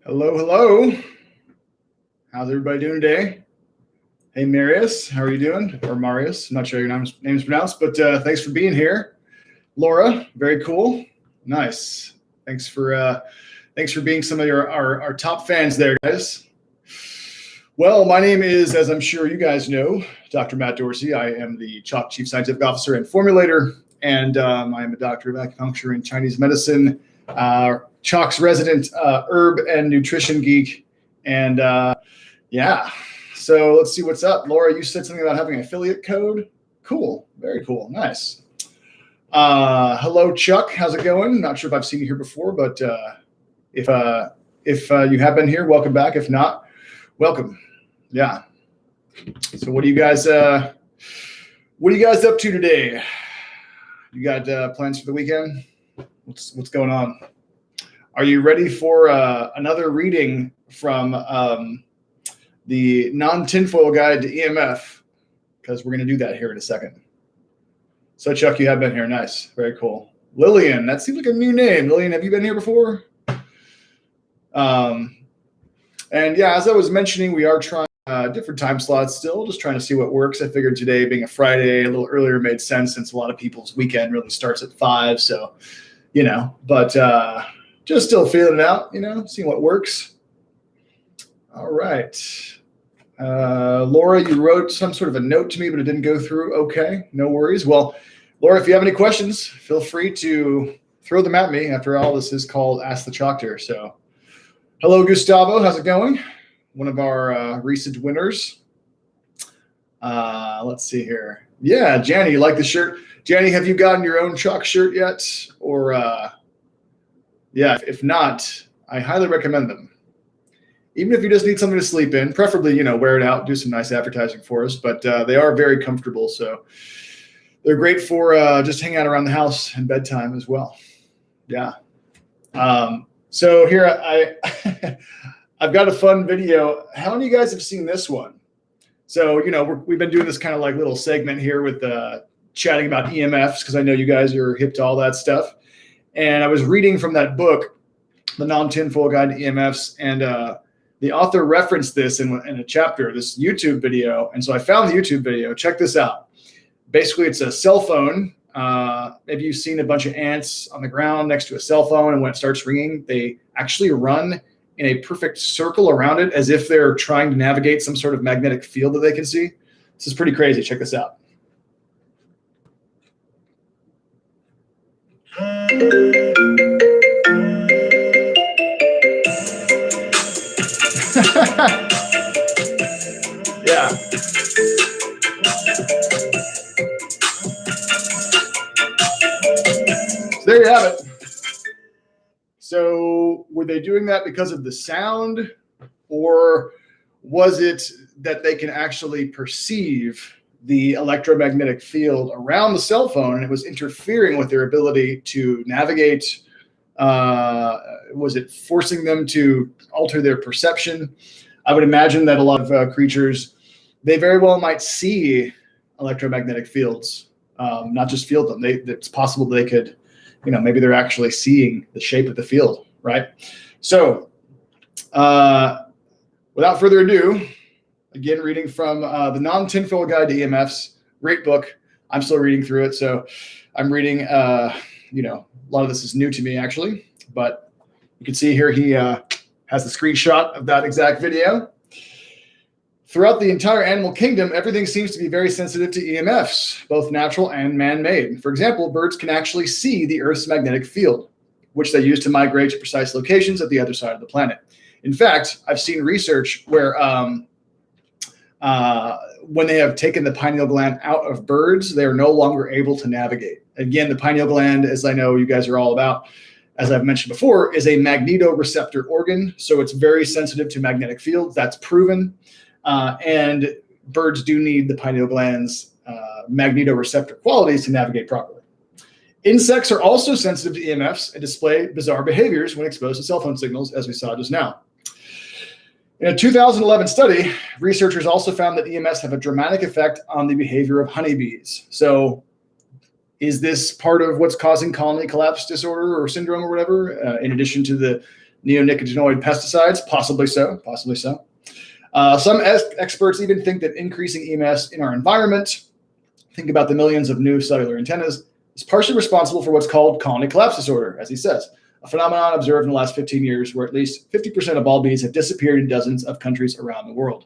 Hello, hello. How's everybody doing today? Hey, Marius, how are you doing? Or Marius, I'm not sure your name's pronounced, but thanks for being here. Laura, very cool. Nice. Thanks for being some of our top fans there, guys. Well, my name is, as I'm sure you guys know, Dr. Matt Dorsey. I am the CHOQ Chief Scientific Officer and Formulator, and I am a doctor of acupuncture and Chinese medicine, CHOQ's resident herb and nutrition geek, and yeah. So let's see what's up. Laura, you said something about having an affiliate code. Cool. Very cool. Nice. Hello, Chuck. How's it going? Not sure if I've seen you here before, but if you have been here, welcome back. If not, welcome. Yeah. So what are you guys up to today? You got plans for the weekend? What's going on? Are you ready for another reading from the non-tinfoil guide to EMF? Because we're going to do that here in a second. So Chuck, you have been here. Nice. Very cool. Lillian, that seems like a new name. Lillian, have you been here before? And yeah, as I was mentioning, we are trying different time slots still, just trying to see what works. I figured today being a Friday, a little earlier made sense since a lot of people's weekend really starts at 5. So, but just still feeling it out, seeing what works. All right. Laura, you wrote some sort of a note to me, but it didn't go through. Okay, no worries. Well, Laura, if you have any questions, feel free to throw them at me. After all, this is called Ask the CHOQTOR. So hello, Gustavo. How's it going? One of our recent winners. Let's see here. Yeah, Janny, you like the shirt? Janny, have you gotten your own CHOQ shirt yet? Or yeah, if not, I highly recommend them. Even if you just need something to sleep in, preferably, wear it out, do some nice advertising for us. But they are very comfortable, so they're great for just hanging out around the house and bedtime as well. Yeah. So here I've got a fun video. How many of you guys have seen this one? So, we've been doing this kind of like little segment here with chatting about EMFs because I know you guys are hip to all that stuff. And I was reading from that book, The Non-Tinfoil Guide to EMFs, and the author referenced this in a chapter, this YouTube video. And so I found the YouTube video. Check this out. Basically, it's a cell phone. Maybe you've seen a bunch of ants on the ground next to a cell phone, and when it starts ringing, they actually run in a perfect circle around it as if they're trying to navigate some sort of magnetic field that they can see. This is pretty crazy. Check this out. Yeah. So there you have it. So were they doing that because of the sound, or was it that they can actually perceive the electromagnetic field around the cell phone and it was interfering with their ability to navigate? Was it forcing them to alter their perception? I would imagine that a lot of creatures, they very well might see electromagnetic fields, not just feel them. It's possible they could, maybe they're actually seeing the shape of the field, right? So without further ado, again, reading from the Non-Tinfoil Guide to EMFs, great book. I'm still reading through it. So I'm reading, a lot of this is new to me actually, but you can see here he has the screenshot of that exact video. Throughout the entire animal kingdom, everything seems to be very sensitive to EMFs, both natural and man-made. For example, birds can actually see the Earth's magnetic field, which they use to migrate to precise locations at the other side of the planet. In fact, I've seen research where when they have taken the pineal gland out of birds, they are no longer able to navigate. Again, the pineal gland, as I know you guys are all about, as I've mentioned before, is a magnetoreceptor organ. So it's very sensitive to magnetic fields. That's proven. And birds do need the pineal gland's magnetoreceptor qualities to navigate properly. Insects are also sensitive to EMFs and display bizarre behaviors when exposed to cell phone signals, as we saw just now. In a 2011 study, researchers also found that EMFs have a dramatic effect on the behavior of honeybees. So is this part of what's causing colony collapse disorder or syndrome or whatever, in addition to the neonicotinoid pesticides? Possibly so, possibly so. Some experts even think that increasing EMFs in our environment, think about the millions of new cellular antennas, is partially responsible for what's called colony collapse disorder, as he says, a phenomenon observed in the last 15 years where at least 50% of all bees have disappeared in dozens of countries around the world.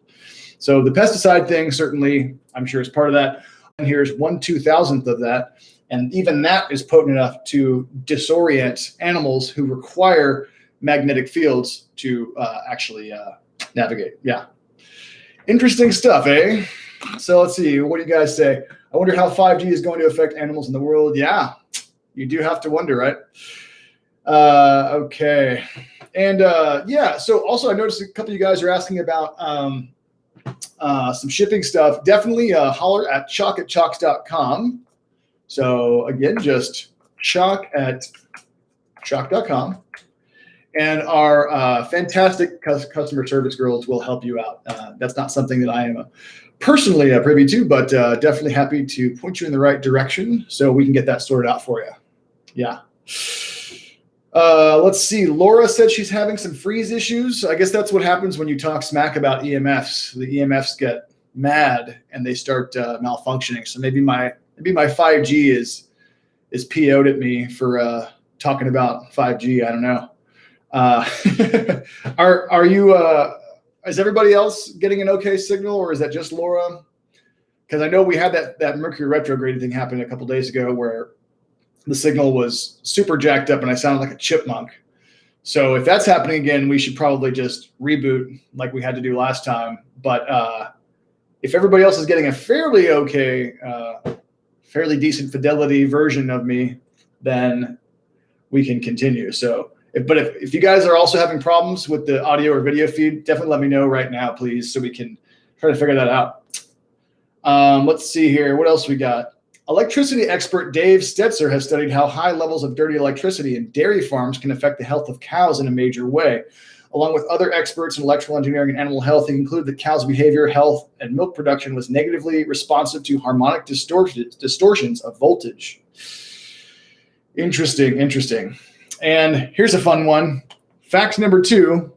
So the pesticide thing, certainly, I'm sure is part of that. And here's 1/2000th of that. And even that is potent enough to disorient animals who require magnetic fields to actually navigate. Yeah. Interesting stuff, eh? So let's see. What do you guys say? I wonder how 5G is going to affect animals in the world. Yeah, you do have to wonder, right? Okay. And yeah, so also I noticed a couple of you guys are asking about some shipping stuff. Definitely holler at CHOQ@CHOQs.com. So again, just CHOQ@CHOQ.com. And our fantastic customer service girls will help you out. That's not something that I am personally privy to, but definitely happy to point you in the right direction so we can get that sorted out for you. Yeah. Let's see. Laura said she's having some freeze issues. I guess that's what happens when you talk smack about EMFs. The EMFs get mad and they start malfunctioning. So maybe my 5G is PO'd at me for talking about 5G. I don't know. Are you? Is everybody else getting an okay signal, or is that just Laura? Because I know we had that Mercury retrograde thing happen a couple days ago where the signal was super jacked up and I sounded like a chipmunk. So if that's happening again, we should probably just reboot like we had to do last time. But if everybody else is getting a fairly okay, fairly decent fidelity version of me, then we can continue. So, if you guys are also having problems with the audio or video feed, definitely let me know right now, please, so we can try to figure that out. Let's see here. What else we got? Electricity expert Dave Stetzer has studied how high levels of dirty electricity in dairy farms can affect the health of cows in a major way. Along with other experts in electrical engineering and animal health, he concluded that cows' behavior, health, and milk production was negatively responsive to harmonic distortions of voltage. Interesting, interesting. And here's a fun one. Fact number 2,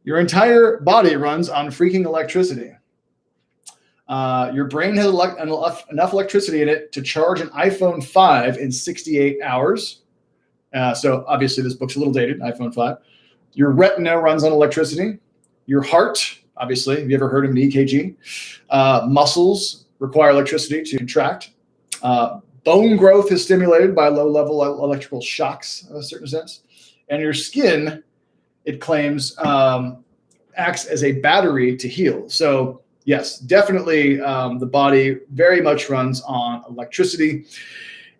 your entire body runs on freaking electricity. Your brain has enough electricity in it to charge an iPhone 5 in 68 hours. So obviously this book's a little dated, iPhone 5. Your retina runs on electricity. Your heart, obviously, have you ever heard of an EKG? Muscles require electricity to contract. Bone growth is stimulated by low-level electrical shocks in a certain sense. And your skin, it claims, acts as a battery to heal. So yes, definitely the body very much runs on electricity.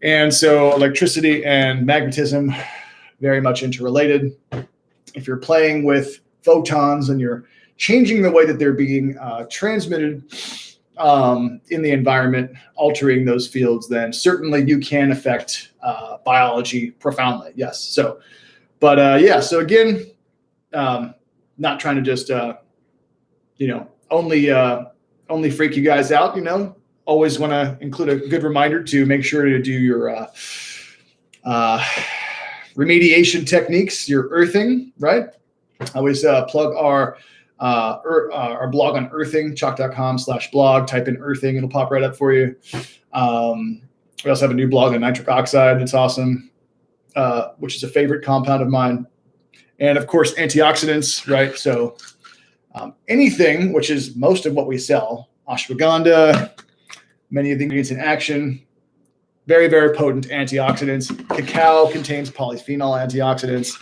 And so electricity and magnetism, very much interrelated. If you're playing with photons and you're changing the way that they're being transmitted in the environment, altering those fields, then certainly you can affect biology profoundly. Yes. So, but yeah, so again, not trying to just, only freak you guys out, always want to include a good reminder to make sure to do your remediation techniques, your earthing, right? I always plug our blog on earthing, CHOQ.com/blog. Type in earthing, it'll pop right up for you. We also have a new blog on nitric oxide. It's awesome, which is a favorite compound of mine. And of course, antioxidants, right? So anything, which is most of what we sell, ashwagandha, many of the ingredients in action, very, very potent antioxidants. Cacao contains polyphenol antioxidants.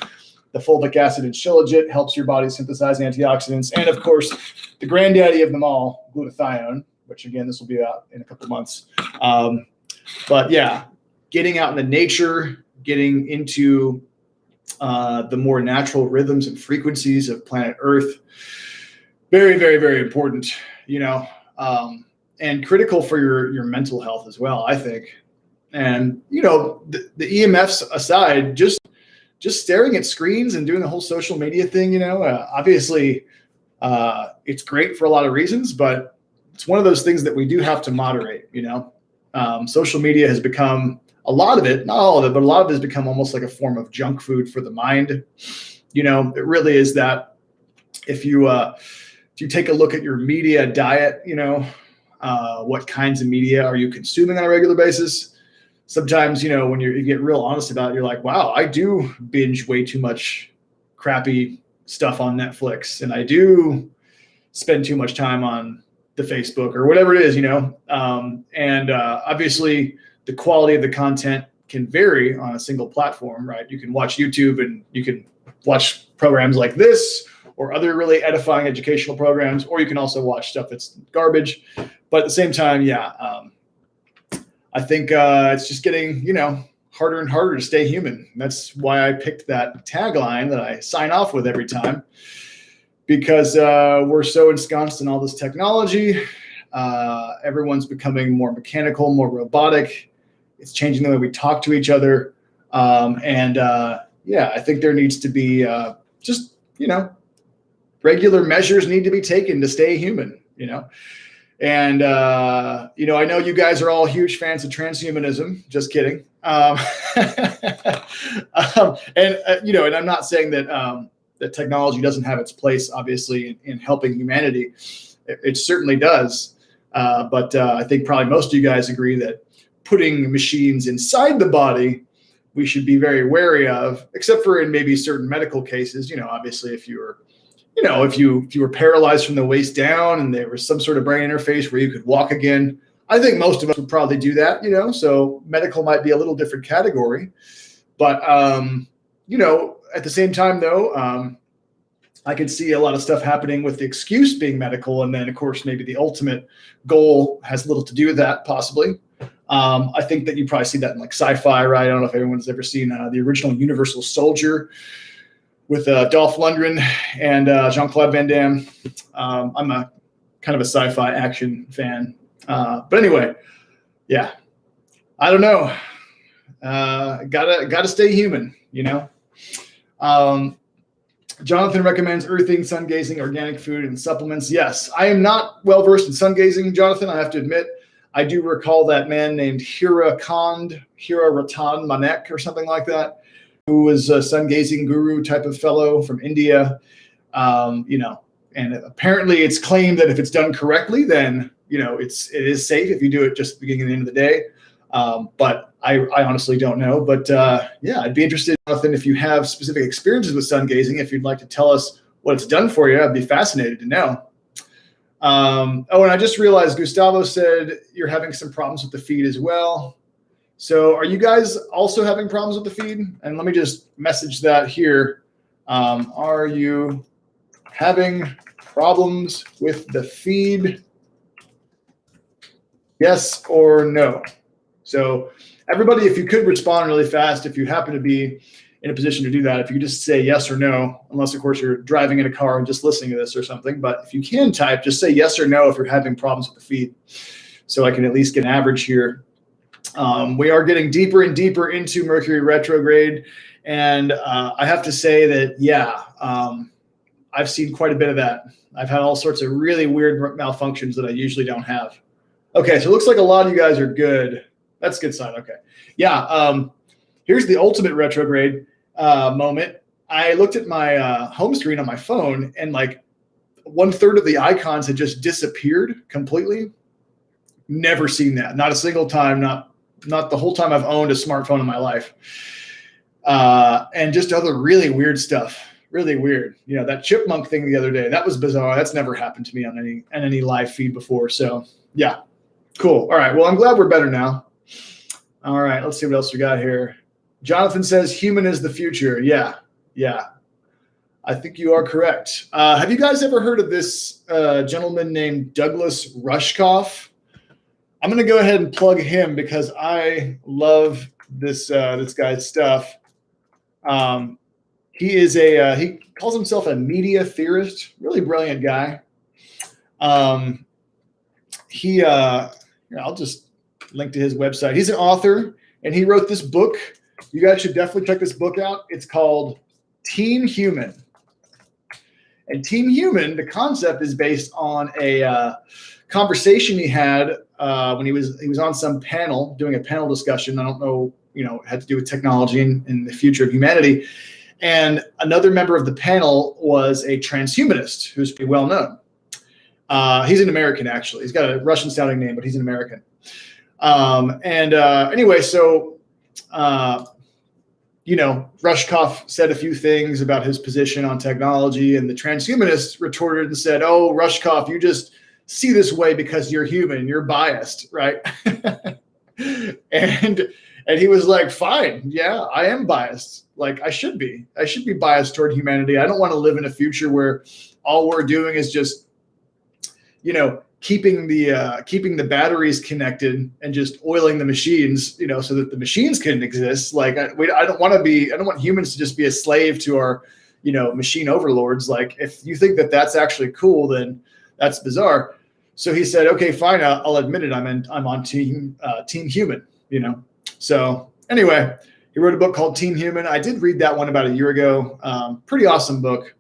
The fulvic acid in shilajit helps your body synthesize antioxidants. And of course, the granddaddy of them all, glutathione, which again, this will be out in a couple of months. But yeah, getting out in the nature, getting into the more natural rhythms and frequencies of planet Earth, very, very, very important, and critical for your mental health as well, I think. And, the EMFs aside, just staring at screens and doing the whole social media thing, obviously it's great for a lot of reasons, but it's one of those things that we do have to moderate, Social media has become, a lot of it, not all of it, but a lot of it has become almost like a form of junk food for the mind. It really is that if you take a look at your media diet, what kinds of media are you consuming on a regular basis? Sometimes, when you get real honest about it, you're like, wow, I do binge way too much crappy stuff on Netflix, and I do spend too much time on the Facebook or whatever it is, and obviously the quality of the content can vary on a single platform, right? You can watch YouTube and you can watch programs like this or other really edifying educational programs, or you can also watch stuff that's garbage. But at the same time, I think it's just getting, harder and harder to stay human. That's why I picked that tagline that I sign off with every time, because we're so ensconced in all this technology. Everyone's becoming more mechanical, more robotic. It's changing the way we talk to each other. I think there needs to be regular measures need to be taken to stay human, And, I know you guys are all huge fans of transhumanism. Just kidding. And I'm not saying that that technology doesn't have its place, obviously, in helping humanity. It certainly does. But I think probably most of you guys agree that putting machines inside the body, we should be very wary of, except for in maybe certain medical cases. Obviously, if you were paralyzed from the waist down and there was some sort of brain interface where you could walk again, I think most of us would probably do that, so medical might be a little different category. But, at the same time, though, I could see a lot of stuff happening with the excuse being medical. And then, of course, maybe the ultimate goal has little to do with that, possibly. I think that you probably see that in like sci-fi, right? I don't know if everyone's ever seen the original Universal Soldier with Dolph Lundgren and Jean-Claude Van Damme. I'm a kind of a sci-fi action fan. But anyway, I don't know. Gotta stay human, Jonathan recommends earthing, sun gazing, organic food, and supplements. Yes, I am not well versed in sun gazing, Jonathan. I have to admit, I do recall that man named Hira Ratan Manek or something like that, who was a sun gazing guru type of fellow from India. And apparently it's claimed that if it's done correctly, then it is safe if you do it just at the beginning and the end of the day. But I honestly don't know. But I'd be interested, Jonathan, if you have specific experiences with sun gazing. If you'd like to tell us what it's done for you, I'd be fascinated to know. And I just realized Gustavo said you're having some problems with the feed as well. So are you guys also having problems with the feed? And let me just message that here. Are you having problems with the feed? Yes or no? So everybody, if you could respond really fast, if you happen to be in a position to do that, if you just say yes or no, unless of course you're driving in a car and just listening to this or something, but if you can type, just say yes or no if you're having problems with the feed, so I can at least get an average here. We are getting deeper and deeper into Mercury retrograde, and I have to say that, I've seen quite a bit of that. I've had all sorts of really weird malfunctions that I usually don't have. Okay, so it looks like a lot of you guys are good. That's a good sign. Okay. Here's the ultimate retrograde moment. I looked at my home screen on my phone, and like 1/3 of the icons had just disappeared completely. Never seen that. Not a single time. Not the whole time I've owned a smartphone in my life. And just other really weird stuff. Really weird. That chipmunk thing the other day, that was bizarre. That's never happened to me on any live feed before. So yeah, cool. All right. Well, I'm glad we're better now. All right. Let's see what else we got here. Jonathan says human is the future. Yeah. I think you are correct. Have you guys ever heard of this gentleman named Douglas Rushkoff? I'm going to go ahead and plug him because I love this guy's stuff. He calls himself a media theorist, really brilliant guy. I'll just link to his website. He's an author, and he wrote this book. You guys should definitely check this book out. It's called Team Human. And Team Human, the concept is based on a conversation he had when he was on some panel, doing a panel discussion. I don't know, it had to do with technology and the future of humanity. And another member of the panel was a transhumanist who's pretty well known. He's an American, actually. He's got a Russian sounding name, but he's an American. Anyway, so, Rushkoff said a few things about his position on technology, and the transhumanist retorted and said, "Oh, Rushkoff, you just see this way because you're human, you're biased, right?" And he was like, "Fine, yeah, I am biased. Like I should be biased toward humanity. I don't want to live in a future where all we're doing is just, keeping the batteries connected and just oiling the machines, so that the machines can exist. Like I don't want humans to just be a slave to our, machine overlords. Like if you think that that's actually cool, then that's bizarre." So he said, "Okay, fine, I'll admit it. I'm on team human." So anyway, he wrote a book called Team Human. I did read that one about a year ago. Pretty awesome book.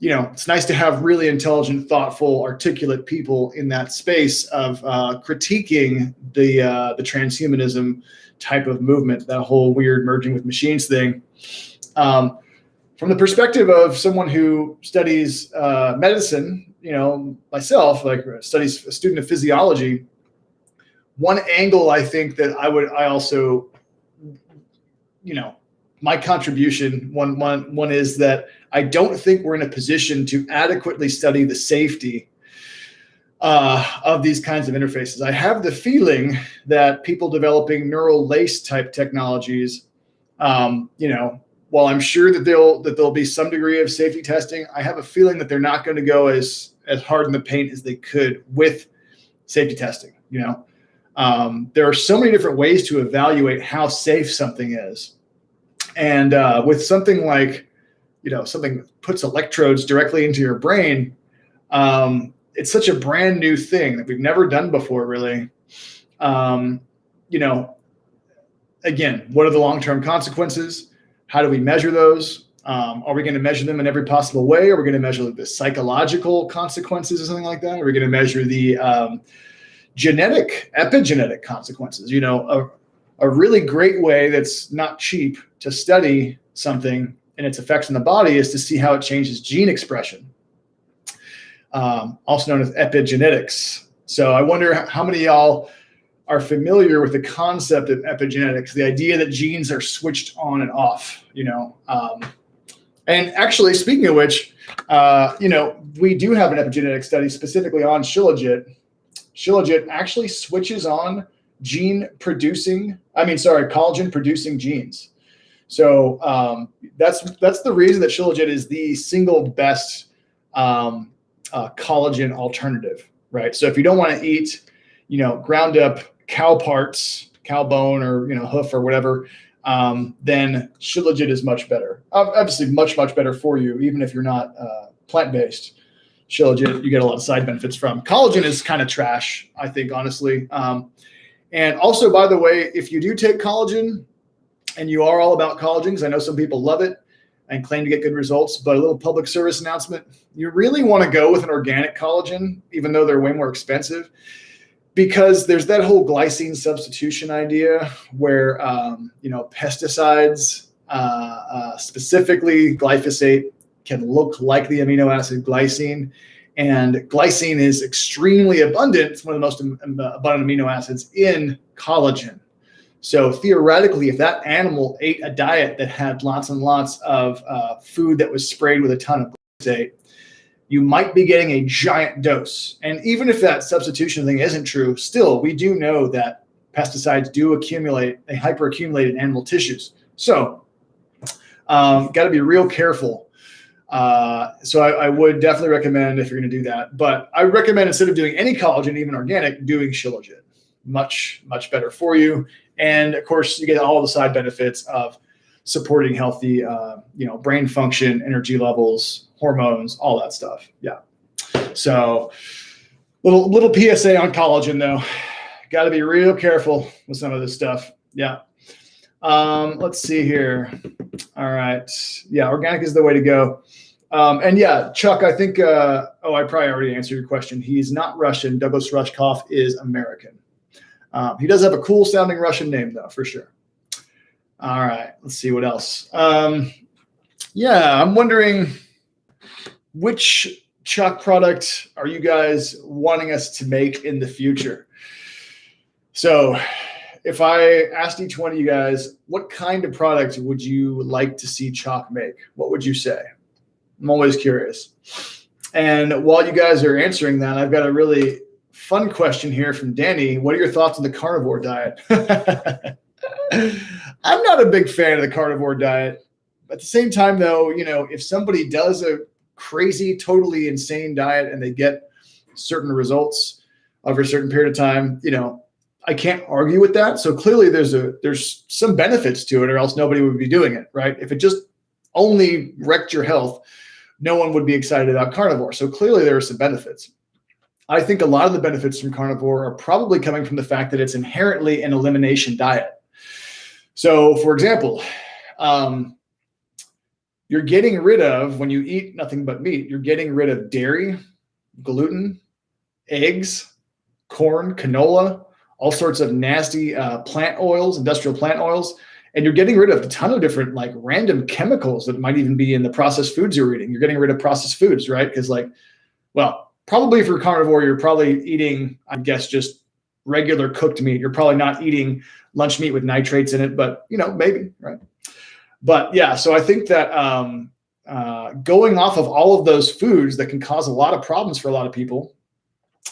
It's nice to have really intelligent, thoughtful, articulate people in that space of critiquing the transhumanism type of movement, that whole weird merging with machines thing. From the perspective of someone who studies medicine, myself, like studies a student of physiology, one angle I think that I also, my contribution, one is that I don't think we're in a position to adequately study the safety of these kinds of interfaces. I have the feeling that people developing neural lace type technologies, while I'm sure that there'll be some degree of safety testing, I have a feeling that they're not going to go as hard in the paint as they could with safety testing. There are so many different ways to evaluate how safe something is. And with something like, something that puts electrodes directly into your brain, it's such a brand new thing that we've never done before, really. Again, what are the long-term consequences? How do we measure those? Are we going to measure them in every possible way? Are we going to measure the psychological consequences or something like that? Are we going to measure the epigenetic consequences? A really great way that's not cheap to study something and its effects on the body is to see how it changes gene expression, also known as epigenetics. So I wonder how many of y'all are familiar with the concept of epigenetics, the idea that genes are switched on and off, and actually, speaking of which, we do have an epigenetic study specifically on Shilajit. Shilajit actually switches on collagen producing genes. So that's the reason that Shilajit is the single best collagen alternative, right? So if you don't want to eat, ground up cow parts, cow bone or, hoof or whatever, then Shilajit is much better. Obviously much, much better for you, even if you're not plant-based. Shilajit, you get a lot of side benefits from. Collagen is kind of trash, I think, honestly. And also, by the way, if you do take collagen and you are all about collagen, because I know some people love it and claim to get good results, but a little public service announcement, you really want to go with an organic collagen, even though they're way more expensive, because there's that whole glycine substitution idea where, pesticides, specifically glyphosate, can look like the amino acid glycine. And glycine is extremely abundant. It's one of the most abundant amino acids in collagen. So theoretically, if that animal ate a diet that had lots and lots of food that was sprayed with a ton of glyphosate, you might be getting a giant dose. And even if that substitution thing isn't true, still, we do know that pesticides do accumulate, they hyperaccumulate in animal tissues. So got to be real careful. So I would definitely recommend if you're going to do that. But I recommend instead of doing any collagen, even organic, doing Shilajit. Much, much better for you. And of course, you get all the side benefits of supporting healthy, brain function, energy levels, hormones, all that stuff. Yeah. So little PSA on collagen though. Got to be real careful with some of this stuff. Yeah. Let's see here. All right. Yeah. Organic is the way to go. And yeah, Chuck, I think, I probably already answered your question. He's not Russian. Douglas Rushkoff is American. He does have a cool sounding Russian name though, for sure. All right, let's see what else. Yeah, I'm wondering which CHOQ product are you guys wanting us to make in the future? So if I asked each one of you guys, what kind of product would you like to see CHOQ make? What would you say? I'm always curious. And while you guys are answering that, I've got a really fun question here from Danny. What are your thoughts on the carnivore diet? I'm not a big fan of the carnivore diet. At the same time, though, if somebody does a crazy, totally insane diet and they get certain results over a certain period of time, I can't argue with that. So clearly there's some benefits to it, or else nobody would be doing it, right? If it just only wrecked your health, no one would be excited about carnivore. So clearly there are some benefits. I think a lot of the benefits from carnivore are probably coming from the fact that it's inherently an elimination diet. So for example, you're getting rid of, when you eat nothing but meat, you're getting rid of dairy, gluten, eggs, corn, canola, all sorts of nasty plant oils, industrial plant oils. And you're getting rid of a ton of different like random chemicals that might even be in the processed foods you're eating. You're getting rid of processed foods, right? Because probably for carnivore, you're probably eating, I guess, just regular cooked meat. You're probably not eating lunch meat with nitrates in it, but maybe, right? But yeah, so I think that going off of all of those foods that can cause a lot of problems for a lot of people,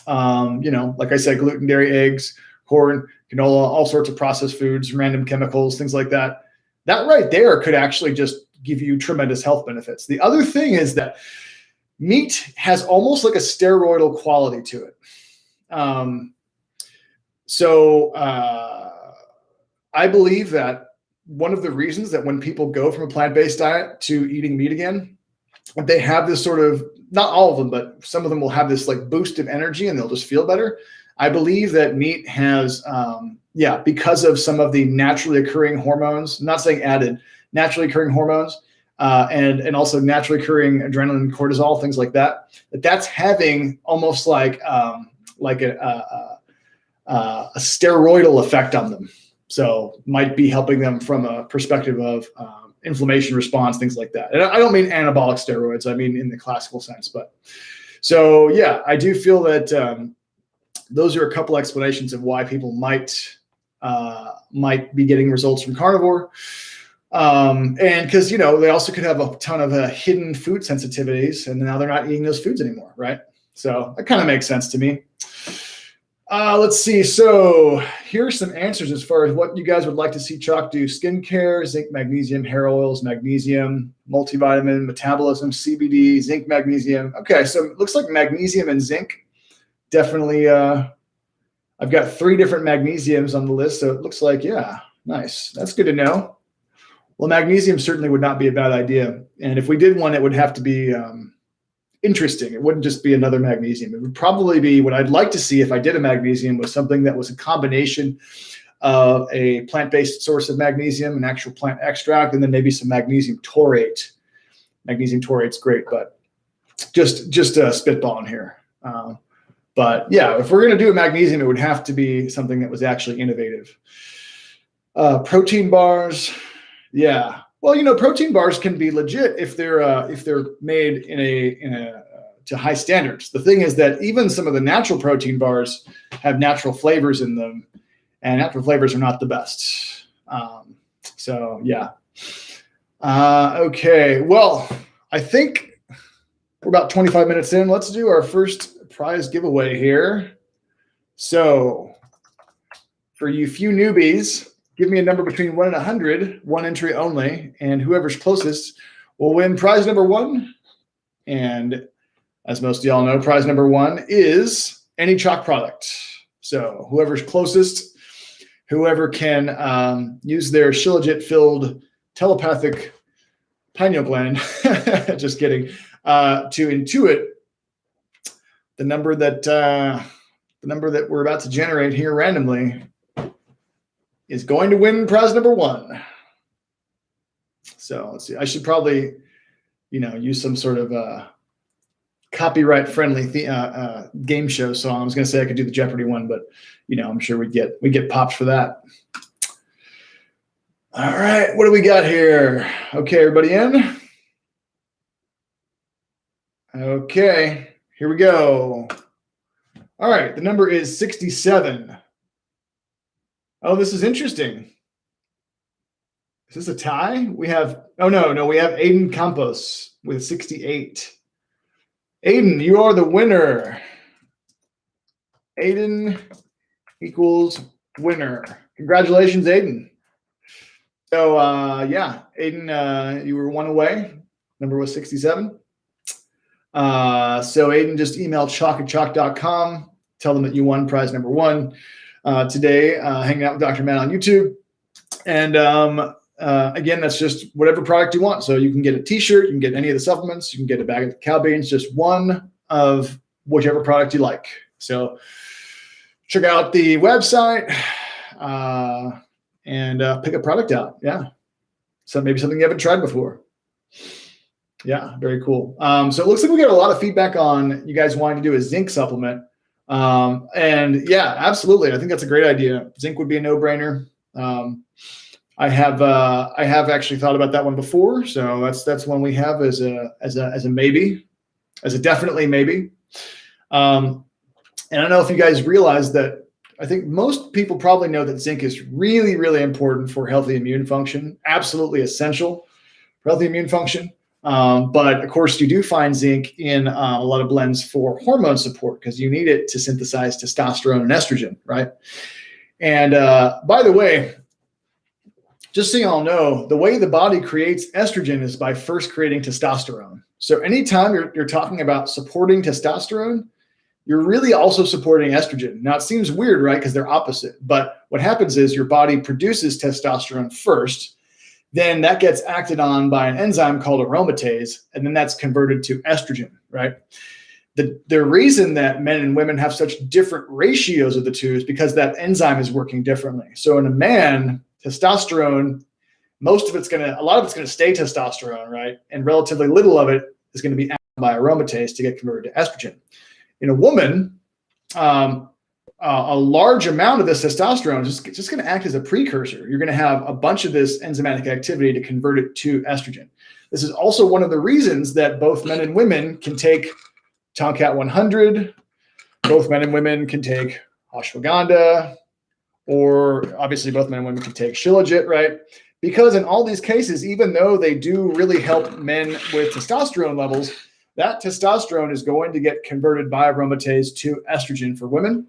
like I said, gluten, dairy, eggs, corn, canola, all sorts of processed foods, random chemicals, things like that. That right there could actually just give you tremendous health benefits. The other thing is that meat has almost like a steroidal quality to it. I believe that one of the reasons that when people go from a plant-based diet to eating meat again, they have this sort of, not all of them, but some of them will have this like boost of energy and they'll just feel better. I believe that meat has, because of some of the naturally occurring hormones, I'm not saying added, naturally occurring hormones, and also naturally occurring adrenaline, cortisol, things like that, that's having almost like a steroidal effect on them. So might be helping them from a perspective of inflammation response, things like that. And I don't mean anabolic steroids, I mean in the classical sense. But so, yeah, I do feel that those are a couple explanations of why people might be getting results from carnivore. And because, they also could have a ton of hidden food sensitivities, and now they're not eating those foods anymore, right? So that kind of makes sense to me. Let's see. So here are some answers as far as what you guys would like to see CHOQ do. Skincare, zinc, magnesium, hair oils, magnesium, multivitamin, metabolism, CBD, zinc, magnesium. Okay, so it looks like magnesium and zinc. Definitely, I've got 3 different magnesiums on the list, so it looks like, yeah, nice. That's good to know. Well, magnesium certainly would not be a bad idea. And if we did one, it would have to be interesting. It wouldn't just be another magnesium. It would probably be, what I'd like to see if I did a magnesium was something that was a combination of a plant-based source of magnesium, an actual plant extract, and then maybe some magnesium taurate. Magnesium taurate's great, but just spitballing here. But yeah, if we're going to do a magnesium, it would have to be something that was actually innovative. Protein bars. Yeah. Well, protein bars can be legit if they're made to high standards. The thing is that even some of the natural protein bars have natural flavors in them, and natural flavors are not the best. So yeah. Okay. Well, I think we're about 25 minutes in. Let's do our first prize giveaway here. So for you few newbies, give me a number between 1 and 100, 1 entry only, and whoever's closest will win prize number 1. And as most of y'all know, prize number 1 is any CHOQ product. So whoever's closest, whoever can use their Shilajit-filled telepathic pineal gland, just kidding, to intuit the number that we're about to generate here randomly, is going to win prize number 1. So let's see. I should probably, use some sort of copyright-friendly game show song. I was going to say I could do the Jeopardy one, but I'm sure we'd get popped for that. All right, what do we got here? Okay, everybody in? Okay, here we go. All right, the number is 67. Oh, this is interesting. Is this a tie? We have, oh no, we have Aiden Campos with 68. Aiden, you are the winner. Aiden equals winner. Congratulations, Aiden. So yeah, Aiden, you were one away. Number was 67. So Aiden, just email CHOQ@CHOQ.com. Tell them that you won prize number one today, hanging out with Dr. Matt on YouTube. And again, that's just whatever product you want. So you can get a t-shirt, you can get any of the supplements, you can get a bag of cow beans, just one of whichever product you like. So check out the website and pick a product out. Yeah. So maybe something you haven't tried before. Yeah, very cool. So it looks like we got a lot of feedback on you guys wanting to do a zinc supplement. And yeah, absolutely. I think that's a great idea. Zinc would be a no-brainer. I have actually thought about that one before. So that's one we have as a maybe, as a definitely maybe. And I don't know if you guys realize that I think most people probably know that zinc is really, really important for healthy immune function, absolutely essential for healthy immune function. But of course, you do find zinc in a lot of blends for hormone support because you need it to synthesize testosterone and estrogen, right? And by the way, just so you all know, the way the body creates estrogen is by first creating testosterone. So anytime you're talking about supporting testosterone, you're really also supporting estrogen. Now, it seems weird, right? Because they're opposite. But what happens is your body produces testosterone first. Then that gets acted on by an enzyme called aromatase, and then that's converted to estrogen, right? The reason that men and women have such different ratios of the two is because that enzyme is working differently. So in a man, testosterone, a lot of it's going to stay testosterone, right? And relatively little of it is going to be acted by aromatase to get converted to estrogen. In a woman, a large amount of this testosterone is just going to act as a precursor. You're going to have a bunch of this enzymatic activity to convert it to estrogen. This is also one of the reasons that both men and women can take Tomcat 100. Both men and women can take ashwagandha, or obviously both men and women can take Shilajit, right? Because in all these cases, even though they do really help men with testosterone levels, that testosterone is going to get converted by aromatase to estrogen for women.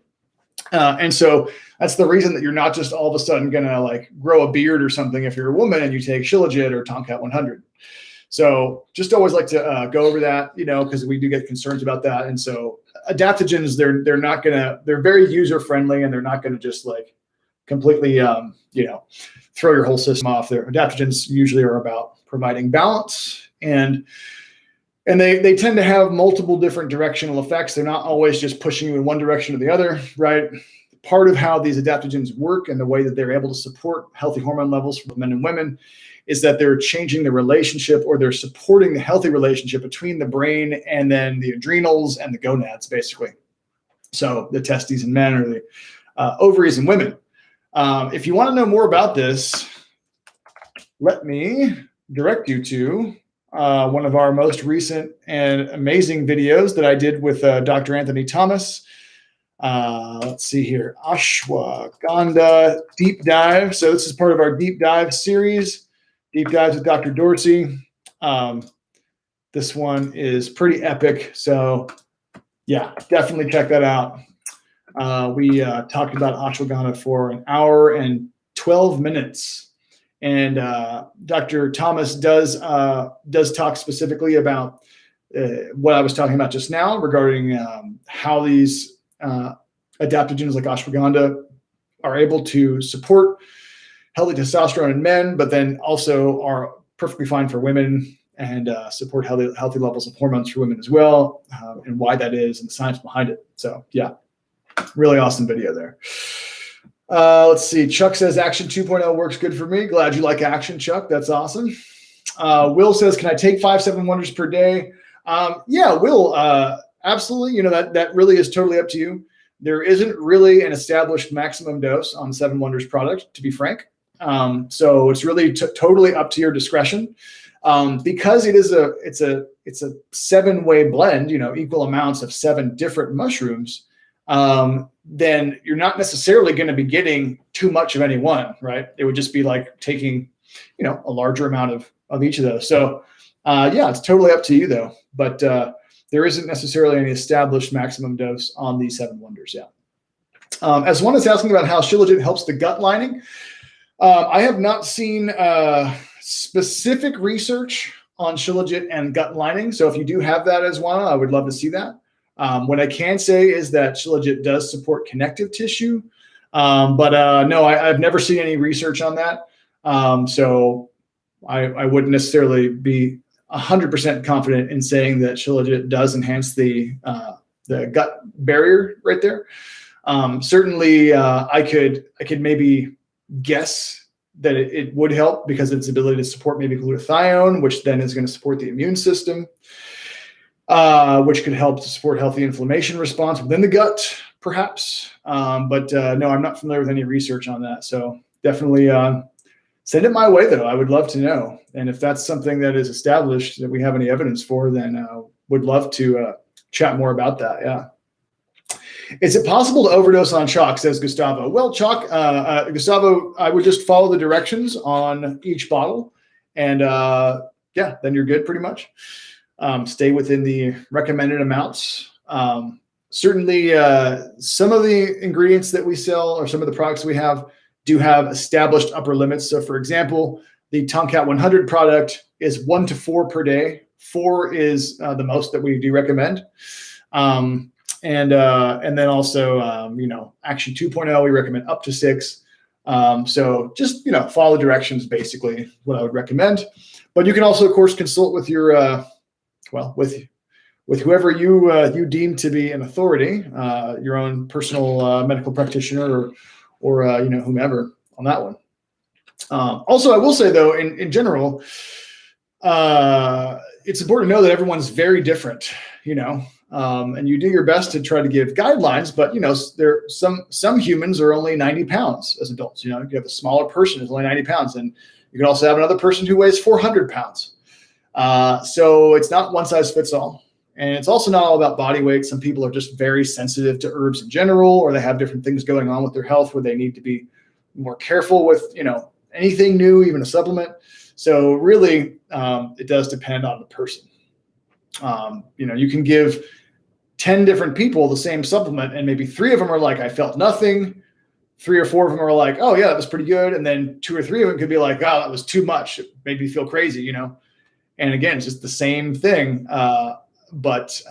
And so that's the reason that you're not just all of a sudden going to like grow a beard or something if you're a woman and you take Shilajit or Tomcat 100. So just always like to go over that, because we do get concerns about that. And so adaptogens, they're very user friendly, and they're not going to just like completely, throw your whole system off. Their adaptogens usually are about providing balance, and they tend to have multiple different directional effects. They're not always just pushing you in one direction or the other, right? Part of how these adaptogens work and the way that they're able to support healthy hormone levels for men and women is that they're changing the relationship, or they're supporting the healthy relationship between the brain and then the adrenals and the gonads, basically. So the testes in men, or the ovaries in women. If you want to know more about this, let me direct you to one of our most recent and amazing videos that I did with Dr. Anthony Thomas. Let's see here, ashwagandha deep dive. So this is part of our deep dive series, deep dives with Dr. Dorsey. This one is pretty epic. So yeah, definitely check that out. We talked about ashwagandha for an hour and 12 minutes. And Dr. Thomas does talk specifically about what I was talking about just now regarding how these adaptogens like ashwagandha are able to support healthy testosterone in men, but then also are perfectly fine for women, and support healthy levels of hormones for women as well, and why that is and the science behind it. So yeah, really awesome video there. Let's see. Chuck says Action 2.0 works good for me. Glad you like Action, Chuck. That's awesome. Will says, can I take 5 7 Wonders per day? Yeah, Will, absolutely. That really is totally up to you. There isn't really an established maximum dose on 7 Wonders product, to be frank. So it's really totally up to your discretion. Because it's a 7-way blend, equal amounts of 7 different mushrooms, then you're not necessarily going to be getting too much of any one, right? It would just be like taking, a larger amount of each of those. So yeah, it's totally up to you though. But there isn't necessarily any established maximum dose on these 7 wonders yet. As one is asking about how Shilajit helps the gut lining, I have not seen specific research on Shilajit and gut lining. So if you do have that as one, I would love to see that. What I can say is that Shilajit does support connective tissue. But no, I've never seen any research on that. So I wouldn't necessarily be 100% confident in saying that Shilajit does enhance the gut barrier right there. Certainly, I could maybe guess that it would help because of its ability to support maybe glutathione, which then is going to support the immune system, which could help to support healthy inflammation response within the gut, perhaps. But no, I'm not familiar with any research on that. So definitely send it my way, though. I would love to know. And if that's something that is established that we have any evidence for, then would love to chat more about that. Yeah. Is it possible to overdose on CHOQ, says Gustavo? Well, CHOQ, Gustavo, I would just follow the directions on each bottle. And yeah, then you're good pretty much. Stay within the recommended amounts. Certainly, some of the ingredients that we sell or some of the products we have do have established upper limits. So for example, the Tomcat 100 product is 1 to 4 per day. 4 is the most that we do recommend. And then also, Action 2.0, we recommend up to 6. So just, follow directions, basically what I would recommend. But you can also, of course, consult with your, with whoever you deem to be an authority, your own personal medical practitioner or whomever on that one. Also, I will say, though, in general, it's important to know that everyone's very different, and you do your best to try to give guidelines, but there some humans are only 90 pounds as adults. You have a smaller person who's only 90 pounds, and you can also have another person who weighs 400 pounds. So it's not one size fits all, and it's also not all about body weight. Some people are just very sensitive to herbs in general, or they have different things going on with their health where they need to be more careful with anything new, even a supplement. So really, it does depend on the person. You can give 10 different people the same supplement, and maybe 3 of them are like, I felt nothing. 3 or 4 of them are like, oh yeah, that was pretty good. And then 2 or 3 of them could be like, oh, that was too much. It made me feel crazy, And again, it's just the same thing, but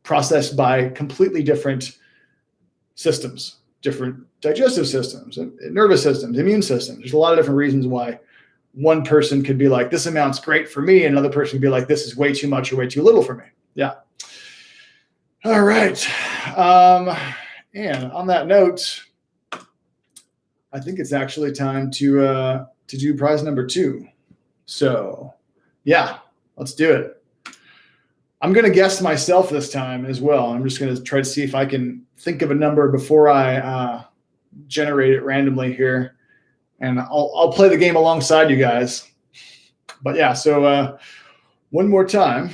processed by completely different systems, different digestive systems, nervous systems, immune systems. There's a lot of different reasons why one person could be like, this amount's great for me, and another person could be like, this is way too much or way too little for me. Yeah. All right. And on that note, I think it's actually time to do prize number 2. So yeah, let's do it. I'm going to guess myself this time as well. I'm just going to try to see if I can think of a number before I generate it randomly here. And I'll play the game alongside you guys. But yeah, so one more time,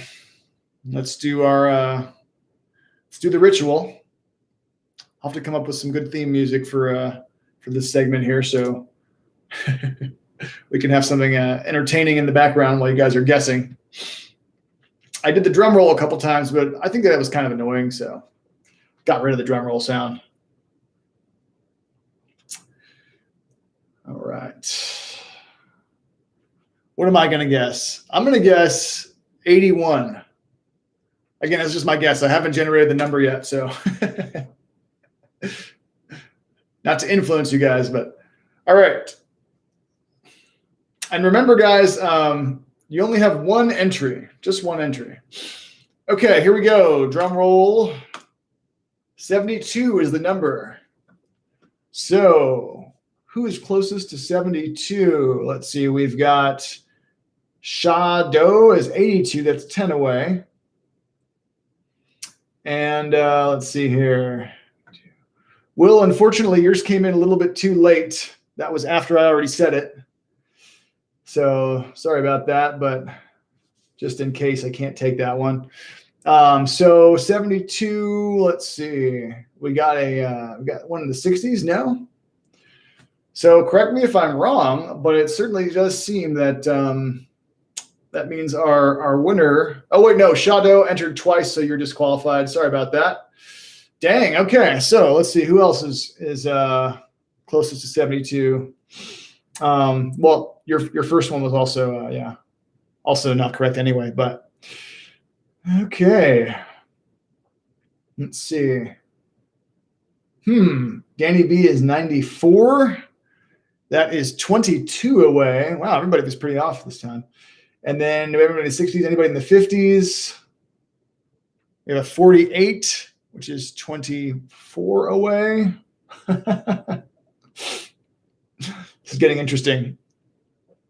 let's do the ritual. I'll have to come up with some good theme music for this segment here, so we can have something entertaining in the background while you guys are guessing. I did the drum roll a couple times, but I think that was kind of annoying, so got rid of the drum roll sound. All right. What am I going to guess? I'm going to guess 81. Again, that's just my guess. I haven't generated the number yet, so not to influence you guys, but all right. And remember, guys, you only have one entry, just one entry. Okay, here we go. Drum roll. 72 is the number. So who is closest to 72? Let's see. We've got Shadow is 82. That's 10 away. And let's see here. Will, unfortunately, yours came in a little bit too late. That was after I already said it. So sorry about that, but just in case I can't take that one. So 72, let's see. We got one in the 60s now. So correct me if I'm wrong, but it certainly does seem that that means our winner. Oh wait, no, Shadow entered twice, so you're disqualified. Sorry about that. Dang. Okay, so let's see who else is closest to 72. Well, your first one was also also not correct anyway. But okay, let's see. Danny B is 94. That is 22 away. Wow, everybody was pretty off this time. And then everybody in the 60s, anybody in the 50s? We have a 48, which is 24 away. This is getting interesting.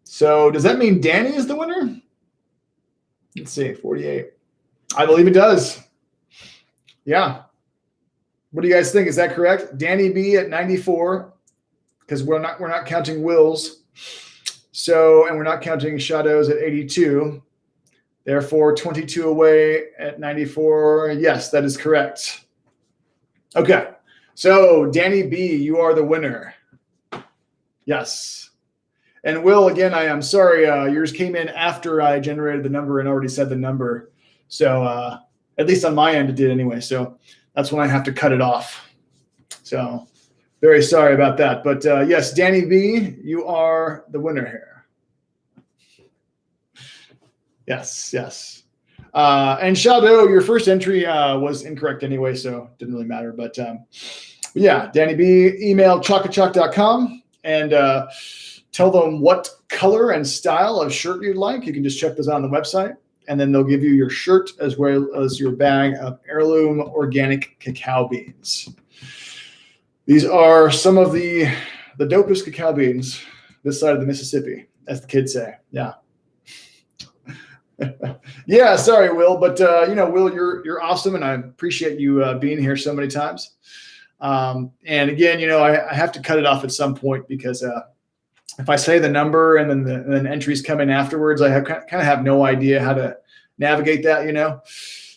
So does that mean Danny is the winner? Let's see, 48. I believe it does. Yeah. What do you guys think? Is that correct? Danny B at 94, because we're not counting Will's. So, and we're not counting Shadows at 82. Therefore, 22 away at 94. Yes, that is correct. Okay. So, Danny B, you are the winner. Yes. And Will, again, I am sorry. Yours came in after I generated the number and already said the number. So, at least on my end, it did anyway. So, that's when I have to cut it off. So, very sorry about that. But yes, Danny B, you are the winner here. Yes, yes. And Shadow, your first entry was incorrect anyway, so it didn't really matter. But yeah, Danny B, email CHOQTOR.com and tell them what color and style of shirt you'd like. You can just check those out on the website. And then they'll give you your shirt as well as your bag of heirloom organic cacao beans. These are some of the dopest cacao beans this side of the Mississippi, as the kids say. Yeah. Yeah, sorry, Will, but Will, you're awesome, and I appreciate you being here so many times. And again, I have to cut it off at some point because if I say the number and then entries come in afterwards, I kind of have no idea how to navigate that,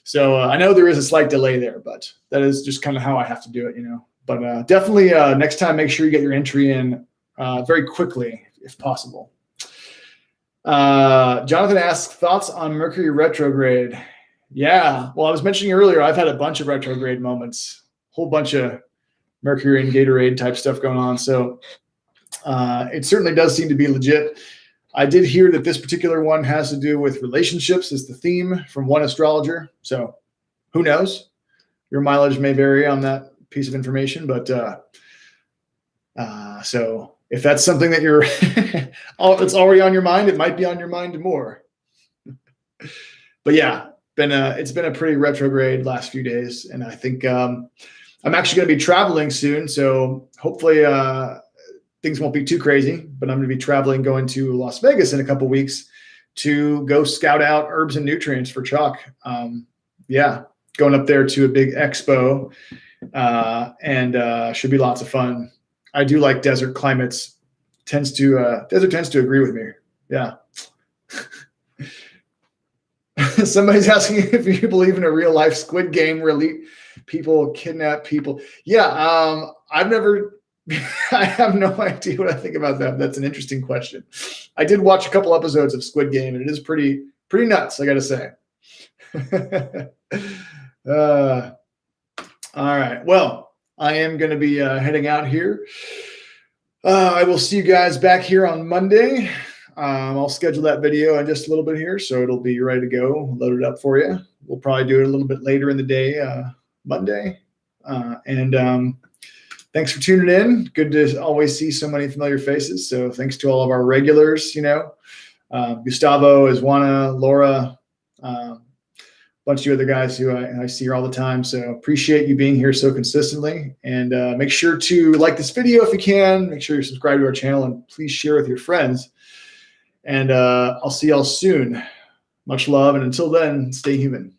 So I know there is a slight delay there, but that is just kind of how I have to do it, But definitely next time, make sure you get your entry in very quickly, if possible. Jonathan asks, thoughts on Mercury retrograde? Yeah, well, I was mentioning earlier, I've had a bunch of retrograde moments, whole bunch of Mercury and Gatorade type stuff going on. So it certainly does seem to be legit. I did hear that this particular one has to do with relationships as the theme from one astrologer. So who knows? Your mileage may vary on that piece of information, but so if that's something that you're it's already on your mind, it might be on your mind more. But yeah, it's been a pretty retrograde last few days, and I think I'm actually going to be traveling soon, so hopefully things won't be too crazy, but I'm going to be traveling, going to Las Vegas in a couple weeks to go scout out herbs and nutrients for CHOQ. Yeah, going up there to a big expo, and should be lots of fun. I do like desert climates. Desert tends to agree with me. Yeah. Somebody's asking if you believe in a real life Squid Game where elite people kidnap people. Yeah. I've never. I have no idea what I think about that. That's an interesting question. I did watch a couple episodes of Squid Game, and it is pretty nuts, I got to say. All right. Well, I am going to be heading out here. I will see you guys back here on Monday. I'll schedule that video in just a little bit here, so it'll be ready to go, loaded up for you. We'll probably do it a little bit later in the day, Monday. And thanks for tuning in. Good to always see so many familiar faces. So thanks to all of our regulars, Gustavo, Iswana, Laura, bunch of other guys who I see here all the time. So appreciate you being here so consistently. And make sure to like this video if you can. Make sure you subscribe to our channel and please share with your friends. And I'll see y'all soon. Much love. And until then, stay human.